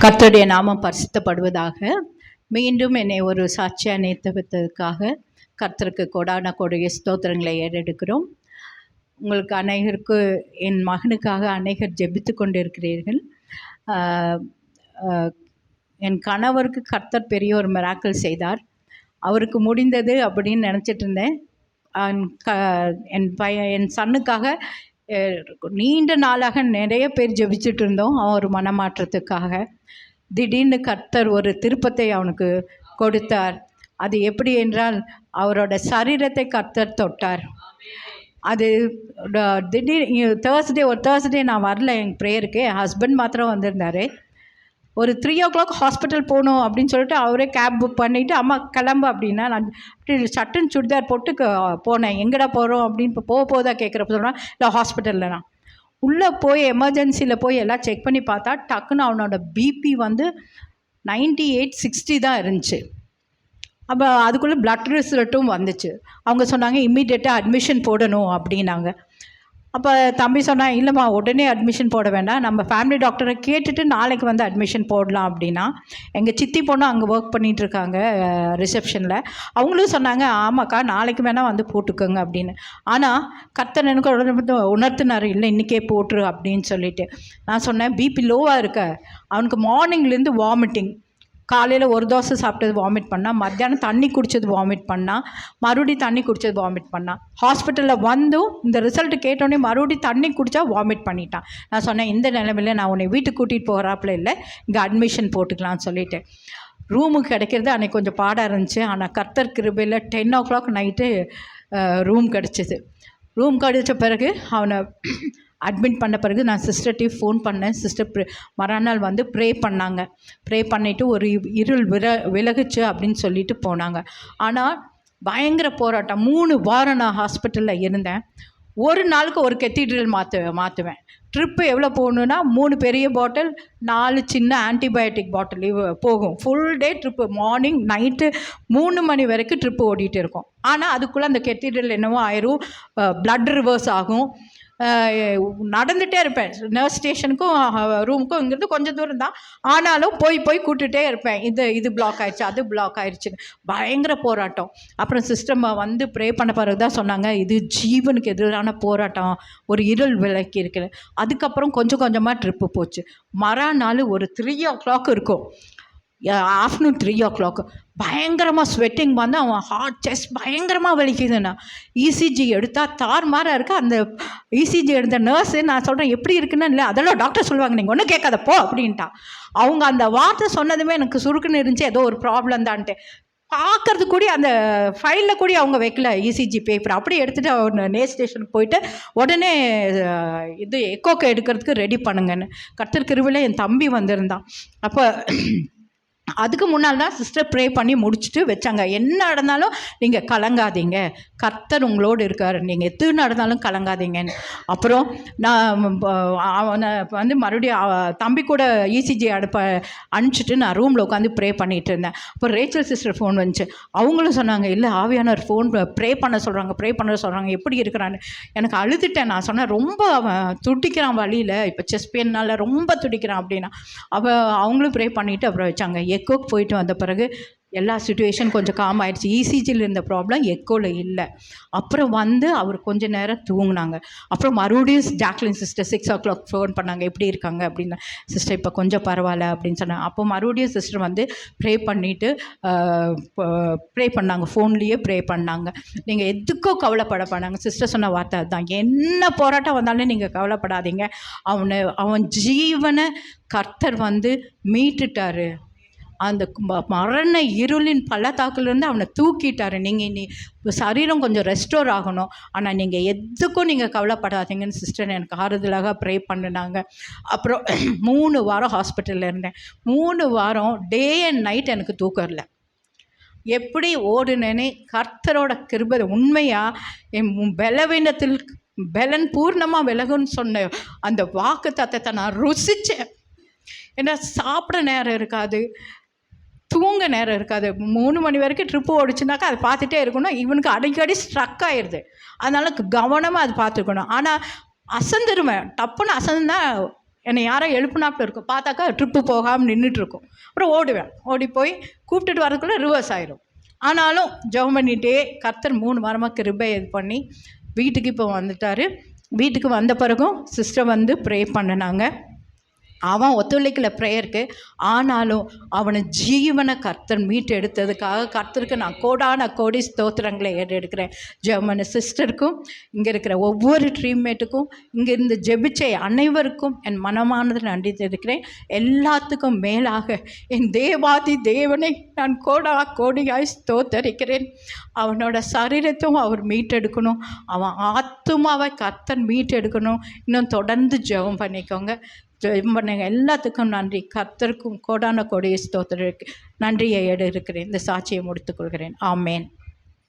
கர்த்தருடைய நாமம் பரிசுத்தப்படுவதாக. மீண்டும் என்னை ஒரு சாட்சியாக நிறுத்துவதற்காக கர்த்தருக்கு கொடான கொடைய ஸ்தோத்திரங்களை ஏறெடுக்கிறோம். உங்களுக்கு அநேகருக்கு என் மகனுக்காக அநேகர் ஜெபித்து கொண்டிருக்கிறீர்கள். என் கணவருக்கு கர்த்தர் பெரிய ஒரு மிராக்கிள் செய்தார். அவருக்கு முடிந்தது அப்படின்னு நினச்சிட்டு இருந்தேன். என் சன்னுக்காக நீண்ட நாளாக நிறைய பேர் ஜெபிச்சுட்டு இருந்தோம். அவன் ஒரு மனமாற்றத்துக்காக திடீர்னு கர்த்தர் ஒரு திருப்பத்தை அவனுக்கு கொடுத்தார். அது எப்படி என்றால் அவரோட சரீரத்தை கர்த்தர் தொட்டார். அது திடீர் தேர்ஸ்டே நான் வரல என் ப்ரேயருக்கு. என் ஹஸ்பண்ட் மாத்திரம் வந்திருந்தார். ஒரு 3 o'clock ஹாஸ்பிட்டல் போகணும் அப்படின்னு சொல்லிட்டு அவரே கேப் புக் பண்ணிவிட்டு அம்மா கிளம்பு அப்படின்னா நான் அப்படி சட்டுன்னு சுடிதார் போட்டு போனேன். எங்கடா போகிறோம் அப்படின்னு இப்போ போதா கேட்குறப்ப சொல்கிறேன், இல்லை ஹாஸ்பிட்டலில் நான் உள்ளே போய் எமர்ஜென்சியில் போய் எல்லாம் செக் பண்ணி பார்த்தா டக்குன்னு அவனோட பிபி வந்து 98/60 தான் இருந்துச்சு. அப்போ அதுக்குள்ளே பிளட் ரிசல்ட்டும் வந்துச்சு. அவங்க சொன்னாங்க இம்மீடியட்டாக அட்மிஷன் போடணும் அப்படின்னாங்க. அப்போ தம்பி சொன்னால், இல்லைம்மா உடனே அட்மிஷன் போட வேண்டாம், நம்ம ஃபேமிலி டாக்டரை கேட்டுட்டு நாளைக்கு வந்து அட்மிஷன் போடலாம் அப்படின்னா. எங்கள் சித்தி பொண்ணு அங்கே ஒர்க் பண்ணிகிட்ருக்காங்க ரிசப்ஷனில். அவங்களும் சொன்னாங்க ஆமாக்கா நாளைக்கு வேணால் வந்து போட்டுக்கோங்க அப்படின்னு. ஆனால் கர்த்தர் எனக்கு உணர்த்தினார், இல்லை இன்றைக்கே போட்டுரு அப்படின்னு சொல்லிட்டு. நான் சொன்னேன் பிபி லோவாக இருக்க, அவனுக்கு மார்னிங்லேருந்து வாமிட்டிங். காலையில் ஒரு தோசை சாப்பிட்டது வாமிட் பண்ணால், மத்தியானம் தண்ணி குடித்தது வாமிட் பண்ணால், மறுபடியும் தண்ணி குடித்தது வாமிட் பண்ணால். ஹாஸ்பிட்டலில் வந்தும் இந்த ரிசல்ட்டு கேட்டோடனே மறுபடியும் தண்ணி குடித்தா வாமிட் பண்ணிட்டான். நான் சொன்னேன் இந்த நிலைமையில் நான் உன்னை வீட்டுக்கு கூட்டிகிட்டு போகிறாப்புல இல்லை, இங்கே அட்மிஷன் போட்டுக்கலான்னு சொல்லிவிட்டு. ரூமுக்கு கிடைக்கிறது அன்றைக்கி கொஞ்சம் பாடாக இருந்துச்சு. ஆனால் கர்த்தர் கிருபையில் 10 o'clock நைட்டு ரூம் கிடச்சிது. ரூம் கிடச்ச பிறகு அவனை அட்மிட் பண்ண பிறகு நான் சிஸ்டர்கிட்டையும் ஃபோன் பண்ணேன். சிஸ்டர் மறுநாள் வந்து ப்ரே பண்ணாங்க. ப்ரே பண்ணிவிட்டு ஒரு இருள் விலகுச்சு அப்படின்னு சொல்லிட்டு போனாங்க. ஆனால் பயங்கர போராட்டம். 3 வாரம் நான் ஹாஸ்பிட்டலில் இருந்தேன். ஒரு நாளுக்கு ஒரு கெத்தீட்ரல் மாற்றுவேன். ட்ரிப்பு எவ்வளோ போகணுன்னா 3 பெரிய பாட்டில், 4 சின்ன ஆன்டிபயோட்டிக் பாட்டில் போகும். Full day trip, morning night 3 மணி வரைக்கும் ட்ரிப்பு ஓடிட்டு இருக்கும். ஆனால் அதுக்குள்ளே அந்த கெத்தீட்ரல் என்னவோ ஆயிரும், பிளட் ரிவர்ஸ் ஆகும். நடந்துகிட்டே இருப்பேன். நர்ஸ் ஸ்டேஷனுக்கும் ரூமுக்கும் இங்கேருந்து கொஞ்சம் தூரம் தான். ஆனாலும் போய் கூட்டுகிட்டே இருப்பேன். இது பிளாக் ஆயிடுச்சு, அது பிளாக் ஆயிடுச்சுன்னு பயங்கர போராட்டம். அப்புறம் சிஸ்டம்மா வந்து ப்ரே பண்ண பிறகு தான் சொன்னாங்க, இது ஜீவனுக்கு எதிரான போராட்டம், ஒரு இருள் விலக்கி இருக்குது. அதுக்கப்புறம் கொஞ்சம் கொஞ்சமாக ட்ரிப்பு போச்சு. மறுநாள் ஒரு 3 o'clock இருக்கும், ஆஃப்டர்நூன் 3 o'clock பயங்கரமாக ஸ்வெட்டிங் வந்து அவன் ஹார்ட் செஸ்ட் பயங்கரமாக வலிக்குதுண்ணா. இசிஜி எடுத்தால் தார்மாராக இருக்குது. அந்த இசிஜி எடுத்த நர்ஸு நான் சொல்கிறேன் எப்படி இருக்குன்னா, இல்லை அதெல்லாம் டாக்டர் சொல்லுவாங்க, நீங்கள் ஒன்றும் கேட்காதப்போ அப்படின்ட்டா. அவங்க அந்த வார்த்தை சொன்னதுமே எனக்கு சுருக்குன்னு இருந்துச்சு, ஏதோ ஒரு ப்ராப்ளம் தான்ட்டு. பார்க்கறது கூட அந்த ஃபைலில் கூட அவங்க வைக்கல இசிஜி பேப்பர். அப்படியே எடுத்துகிட்டு அவர் நே ஸ்டேஷனுக்கு போயிட்டு உடனே இது எக்கோக்கு எடுக்கிறதுக்கு ரெடி பண்ணுங்கன்னு. கர்த்தர் கிருபையில என் தம்பி வந்திருந்தான். அப்போ அதுக்கு முன்னால் தான் சிஸ்டர் ப்ரே பண்ணி முடிச்சுட்டு வச்சாங்க. என்ன நடந்தாலும் நீங்கள் கலங்காதீங்க, கர்த்தர் உங்களோடு இருக்கார், நீங்கள் எது நடந்தாலும் கலங்காதீங்கன்னு. அப்புறம் நான் அவனை வந்து மறுபடியும் தம்பி கூட இசிஜி அனுப்பிச்சிட்டு நான் ரூமில் உட்காந்து ப்ரே பண்ணிகிட்டு இருந்தேன். அப்போ ரேச்சல் சிஸ்டர் ஃபோன் வந்துச்சு. அவங்களும் சொன்னாங்க, இல்லை ஆவியானவர் ஃபோன் ப்ரே பண்ண சொல்கிறாங்க, எப்படி இருக்கிறான்னு. எனக்கு அழுதுட்டேன். நான் சொன்னேன், ரொம்ப அவன் துடிக்கிறான் வழியில், இப்போ செஸ்ட் பெயினால் ரொம்ப துடிக்கிறான் அப்படின்னா. அவங்களும் ப்ரே பண்ணிவிட்டு அப்புறம் வச்சாங்க. எக்கோக்கு போயிட்டு வந்த பிறகு எல்லா சிச்சுவேஷன் கொஞ்சம் காம் ஆகிடுச்சு. இசிஜியில் இருந்த ப்ராப்ளம் எக்கோவில் இல்லை. அப்புறம் வந்து அவர் கொஞ்சம் நேரம் தூங்கினாங்க. அப்புறம் மறுபடியும் ஜாக்லின் சிஸ்டர் 6 o'clock ஃபோன் பண்ணாங்க, எப்படி இருக்காங்க அப்படின்னா. சிஸ்டர் இப்போ கொஞ்சம் பரவாயில்ல அப்படின்னு சொன்னாங்க. அப்போ மறுபடியும் சிஸ்டர் வந்து ப்ரே பண்ணிவிட்டு ப்ரே பண்ணாங்க, ஃபோன்லேயே ப்ரே பண்ணாங்க. நீங்கள் எதுக்கோ கவலைப்பட பண்ணாங்க. சிஸ்டர் சொன்ன வார்த்தை அதுதான், என்ன போராட்டம் வந்தாலும் நீங்கள் கவலைப்படாதீங்க, அவன் ஜீவனை கர்த்தர் வந்து மீட்டுட்டார், அந்த மரண இருளின் பள்ளத்தாக்கிலிருந்து அவனை தூக்கிட்டார். நீங்கள் நீ சரீரம் கொஞ்சம் ரெஸ்டோர் ஆகணும், ஆனால் நீங்கள் எதுக்கும் நீங்கள் கவலைப்படாதீங்கன்னு சிஸ்டர் எனக்கு ஆறுதலாக ப்ரே பண்ணினாங்க. அப்புறம் 3 வாரம் ஹாஸ்பிட்டலில் இருந்தேன். 3 வாரம் டே அண்ட் நைட் எனக்கு தூக்கம் இல்லை. எப்படி ஓடுனேனே கர்த்தரோட கிருபை. உண்மையாக என் பலவீனத்தில் பலன் பூர்ணமாக விலகுன்னு சொன்ன அந்த வாக்கு தத்தத்தை நான் ருசித்தேன். ஏன்னா சாப்பிட நேரம் இருக்காது, தூங்க நேரம் இருக்காது. 3 மணி வரைக்கும் ட்ரிப்பு ஓடிச்சுனாக்கா அதை பார்த்துட்டே இருக்கணும். இவனுக்கு அடிக்கடி ஸ்ட்ரக் ஆயிடுது, அதனால் கவனமாக அது பார்த்துக்கணும். ஆனால் அசந்துருவேன், டப்புன்னு அசந்துதான் என்னை யாரோ எழுப்புனாப்புல இருக்கும், பார்த்தாக்கா ட்ரிப்பு போகாமல் நின்றுட்டுருக்கும். அப்புறம் ஓடுவேன், ஓடி போய் கூப்பிட்டுட்டு வரதுக்குள்ளே ரிவர்ஸ் ஆயிரும். ஆனாலும் ஜெபம் பண்ணிகிட்டே கர்த்தர் 3 வாரமாக கிருபை இது பண்ணி வீட்டுக்கு இப்போ வந்துட்டார். வீட்டுக்கு வந்த பிறகும் சிஸ்டர் வந்து ப்ரே பண்ணினாங்க. அவன் ஒத்துழைக்கல ப்ரேயருக்கு. ஆனாலும் அவனை ஜீவனை கர்த்தர் மீட்டு எடுத்ததுக்காக கர்த்தருக்கு நான் கோடான கோடி ஸ்தோத்திரங்களை எடுக்கிறேன். ஜெர்மனி சிஸ்டருக்கும் இங்கே இருக்கிற ஒவ்வொரு ட்ரீம்மேட்டுக்கும் இங்கே இருந்து ஜெபிச்ச அனைவருக்கும் என் மனமானது நன்றி தெரிவிக்கிறேன். எல்லாத்துக்கும் மேலாக என் தேவாதி தேவனை நான் கோடியாய் ஸ்தோத்தரிக்கிறேன். அவனோட சரீரத்தையும் அவர் மீட்டெடுக்கணும், அவன் ஆத்துமாவை கர்த்தர் மீட்டெடுக்கணும். இன்னும் தொடர்ந்து ஜெபம் பண்ணிக்கோங்க. பண்ணுங்க. எல்லாத்துக்கும் நன்றி. கர்த்தருக்கும் கோடான கோடி ஸ்தோத்திரம் நன்றியை எடுக்கிறேன். இந்த சாட்சியை முடித்துக்கொள்கிறேன். ஆமேன்.